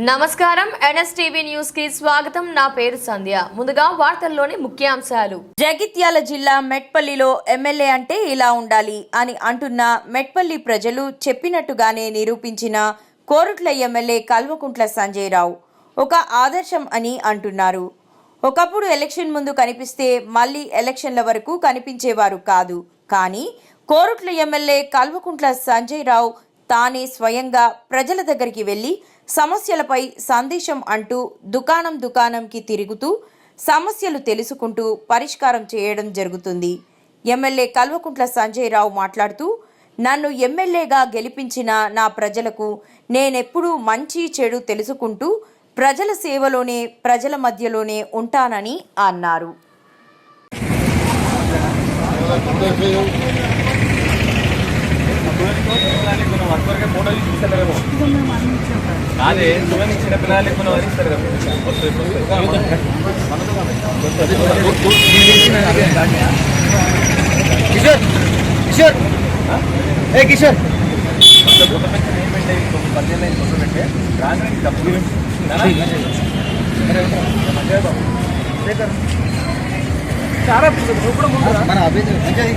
నమస్కారం NSTV news కి స్వాగతం. నా పేరు సంధ్య. ముందుగా వార్తల్లోని ముఖ్యాంశాలు. జగిత్యాల జిల్లా మెట్పల్లిలో ఎమ్మెల్యే అంటే ఇలా ఉండాలి అని అంటున్న మెట్పల్లి ప్రజలు చెప్పినట్టుగానే నిరూపించిన కోరుట్ల ఎమ్మెల్యే కల్వకుంట్ల సంజయ్ రావు ఒక ఆదర్శం అని అంటున్నారు. ఒకప్పుడు ఎలక్షన్ ముందు కనిపిస్తే మళ్ళీ ఎలక్షన్ల వరకు కనిపించేవారు కాదు. కానీ కోరుట్ల ఎమ్మెల్యే కల్వకుంట్ల సంజయ్ రావు తానే స్వయంగా ప్రజల దగ్గరికి వెళ్లి సమస్యలపై సందేశం అంటూ దుకాణంకి తిరుగుతూ సమస్యలు తెలుసుకుంటూ పరిష్కారం చేయడం జరుగుతుంది. ఎమ్మెల్యే కల్వకుంట్ల సంజయ్ రావు మాట్లాడుతూ, నన్ను ఎమ్మెల్యేగా గెలిపించిన నా ప్రజలకు నేనెప్పుడూ మంచి చెడు తెలుసుకుంటూ ప్రజల సేవలోనే ప్రజల మధ్యలోనే ఉంటానని అన్నారు. అదే నువ్వు చిన్న పిల్లలకి మనం వరిస్తారు కిషోర్ కిషోర్ ఏ కిషోర్ పద్దెనిమిది కొత్త పెట్టే రాని డబ్బులు చాలా మన అభివృద్ధి